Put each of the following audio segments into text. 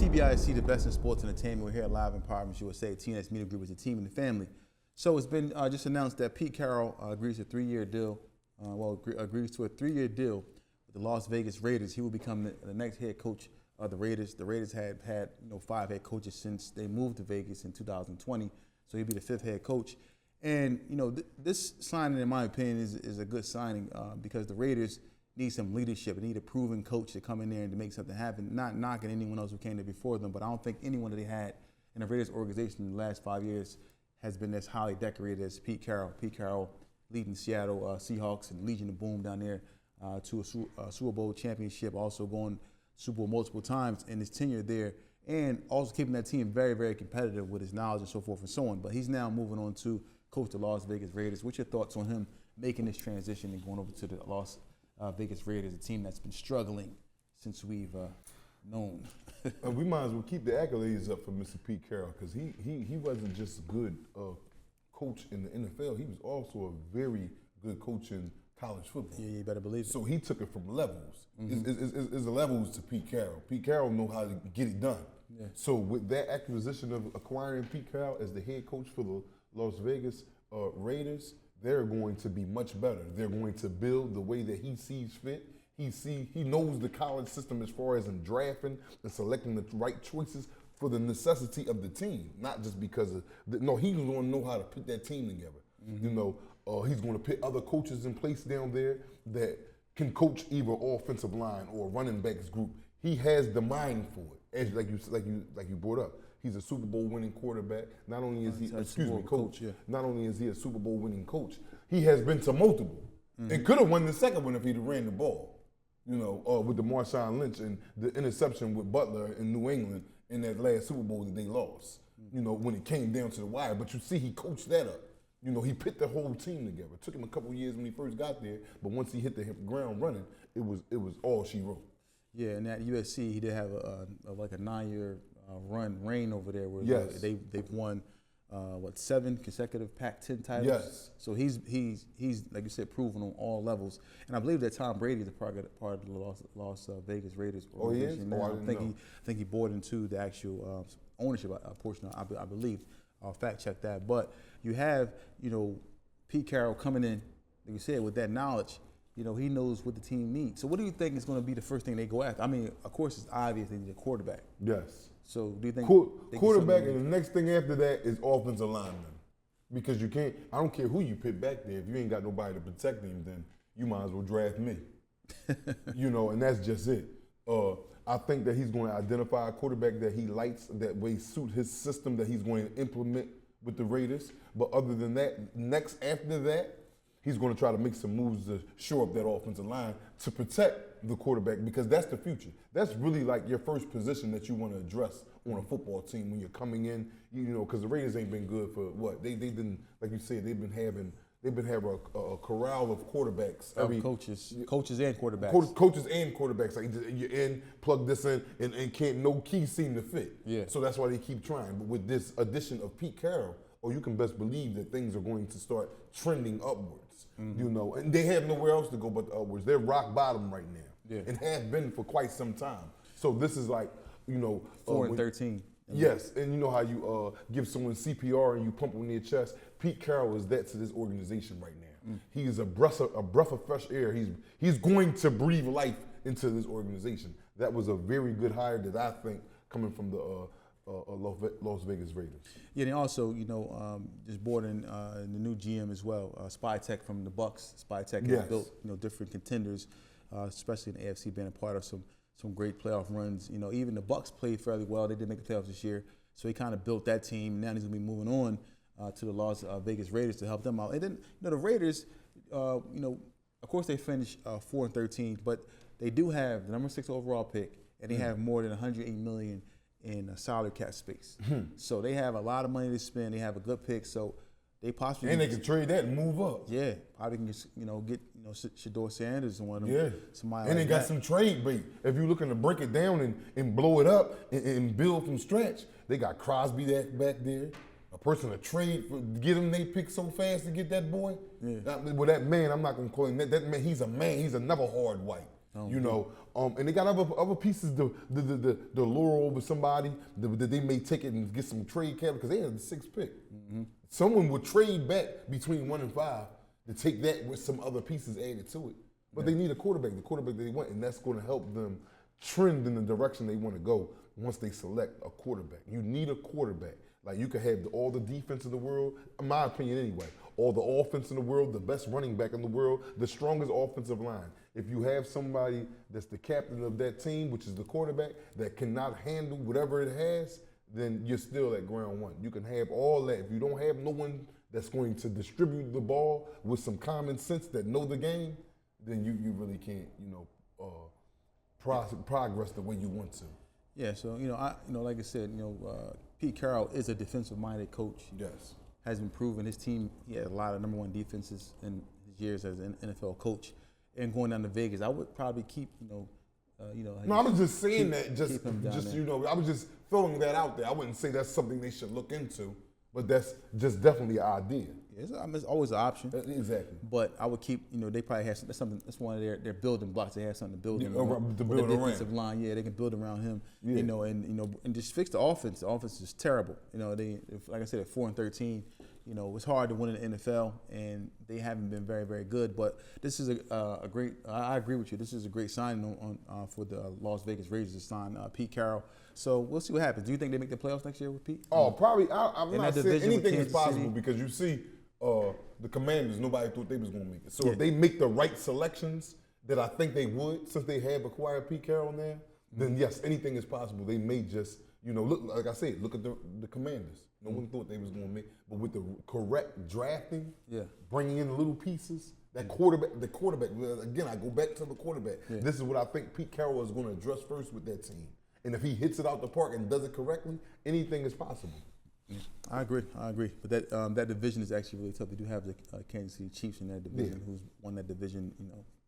PBIC, the best in sports entertainment. We're here live in Providence, USA. TNS Media Group is a team and a family. So it's been just announced that Pete Carroll agrees to a 3-year deal. Agrees to a 3-year deal with the Las Vegas Raiders. He will become the next head coach of the Raiders. The Raiders had 5 head coaches since they moved to Vegas in 2020. So he'll be the 5th head coach. And this signing, in my opinion, is a good signing because the Raiders need some leadership. They need a proven coach to come in there and to make something happen. Not knocking anyone else who came there before them, but I don't think anyone that they had in the Raiders organization in the last 5 years has been as highly decorated as Pete Carroll. Pete Carroll leading Seattle Seahawks and Legion of Boom down there to a Super Bowl championship, also going Super Bowl multiple times in his tenure there, and also keeping that team very, very competitive with his knowledge and so forth and so on. But he's now moving on to coach the Las Vegas Raiders. What's your thoughts on him making this transition and going over to the Las Vegas Raiders, a team that's been struggling since we've known? We might as well keep the accolades up for Mr. Pete Carroll because he wasn't just a good coach in the NFL. He was also a very good coach in college football. Yeah, you better believe it. So he took it from levels. It's levels to Pete Carroll. Pete Carroll know how to get it done. Yeah. So with that acquisition of acquiring Pete Carroll as the head coach for the Las Vegas Raiders, they're going to be much better. They're going to build the way that he sees fit. He knows the college system as far as in drafting and selecting the right choices for the necessity of the team, not just because of he's going to know how to put that team together. He's going to put other coaches in place down there that can coach either offensive line or running backs group. He has the mind for it, as like you brought up. He's a Super Bowl winning quarterback. Not only is he coach. Yeah. Not only is he a Super Bowl winning coach, he has been to multiple. And could have won the second one if he'd ran the ball. With the Marshawn Lynch and the interception with Butler in New England in that last Super Bowl that they lost. When it came down to the wire. But you see, he coached that up. He put the whole team together. It took him a couple of years when he first got there, but once he hit the ground running, it was all she wrote. Yeah, and at USC, he did have a 9-year reign over there where yes. they've won 7 consecutive Pac-10 titles. Yes. So he's like you said, proven on all levels. And I believe that Tom Brady is a part of the Las Vegas Raiders organization. Oh, he is? I think he bought into the actual ownership portion. I believe. I'll fact check that. But you have Pete Carroll coming in, like you said, with that knowledge. He knows what the team needs. So what do you think is going to be the first thing they go after? I mean, of course, it's obvious they need a quarterback. Yes. So do you think quarterback, and the next thing after that is offensive lineman, because you can't. I don't care who you put back there. If you ain't got nobody to protect him, then you might as well draft me. And that's just it. I think that he's going to identify a quarterback that he likes, that way suit his system that he's going to implement with the Raiders. But other than that, after that, he's going to try to make some moves to shore up that offensive line to protect the quarterback, because that's the future. That's really like your first position that you want to address on a football team when you're coming in, because the Raiders ain't been good for what? They didn't, like you said, they've been having a corral of quarterbacks. Coaches and quarterbacks. Coaches and quarterbacks. Like you're in, plug this in, and can't, no key seem to fit. Yeah. So that's why they keep trying. But with this addition of Pete Carroll, you can best believe that things are going to start trending upwards. And they have nowhere else to go but upwards. They're rock bottom right now, and have been for quite some time. So this is like, 4-13. Yes, and you know how you give someone CPR and you pump on their chest. Pete Carroll is that to this organization right now. He is a breath of fresh air. He's going to breathe life into this organization. That was a very good hire that I think coming from the Las Vegas Raiders. Yeah, and also, just brought in the new GM as well, Spytech from the Bucks. Spytech has built, different contenders, especially in the AFC, being a part of some great playoff runs. Even the Bucks played fairly well. They did make the playoffs this year, so he kind of built that team. Now he's going to be moving on to the Las Vegas Raiders to help them out. And then, the Raiders, of course they finished 4-13, but they do have the number 6 overall pick, and they have more than $108 million in salary cap space. So they have a lot of money to spend. They have a good pick, so they possibly they can trade that and move up. Yeah, probably can get Shedeur Sanders and one of them. Yeah, somebody. And like they got that. some trade bait. If you're looking to break it down and blow it up and build from scratch, they got Crosby back there. A person to trade for, get him they pick so fast to get that boy. Yeah. Well, that man, I'm not gonna call him that. That man, he's a man. He's another hard white. You know, and they got other pieces to lure over somebody that they may take it and get some trade capital because they had the 6th pick. Someone would trade back between 1 and 5 to take that with some other pieces added to it. But they need a quarterback, the quarterback they want, and that's going to help them trend in the direction they want to go once they select a quarterback. You need a quarterback. Like, you can have all the defense in the world, in my opinion anyway, all the offense in the world, the best running back in the world, the strongest offensive line. If you have somebody that's the captain of that team, which is the quarterback, that cannot handle whatever it has, then you're still at ground one. You can have all that. If you don't have no one that's going to distribute the ball with some common sense that know the game, then you really can't, progress the way you want to. Yeah, so, like I said, Pete Carroll is a defensive-minded coach. Yes. Has been proven. His team, he had a lot of #1 defenses in his years as an NFL coach. And going down to Vegas, I would probably keep, No, I was just saying that, I was just throwing that out there. I wouldn't say that's something they should look into, but that's just definitely an idea. Yeah, it's always an option. Exactly. But I would keep, they probably have something. That's one of their building blocks. They have something to build around. The defensive line. Yeah, they can build around him. Yeah. And just fix the offense. The offense is terrible. Like I said, at 4-13. It's hard to win in the NFL, and they haven't been very, very good. But this is a great. I agree with you. This is a great signing for the Las Vegas Raiders to sign Pete Carroll. So we'll see what happens. Do you think they make the playoffs next year with Pete? Oh, probably. I'm not saying anything is possible because you see the Commanders. Nobody thought they was going to make it. So if they make the right selections that I think they would, since they have acquired Pete Carroll now, then yes, anything is possible. They may just, look, like I said, look at the Commanders. No one thought they was going to make, but with the correct drafting, bringing in little pieces, the quarterback. Again, I go back to the quarterback. Yeah. This is what I think Pete Carroll is going to address first with that team. And if he hits it out the park and does it correctly, anything is possible. Yeah. I agree. But that division is actually really tough. They do have the Kansas City Chiefs in that division, who's won that division,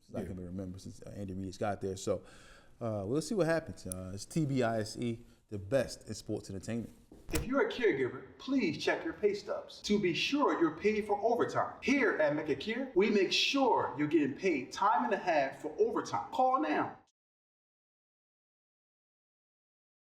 since I can remember, since Andy Reid's got there. So we'll see what happens. It's TBISE, the best in sports entertainment. If you're a caregiver, please check your pay stubs to be sure you're paid for overtime. Here at Mecca Care, we make sure you're getting paid time and a half for overtime. Call now.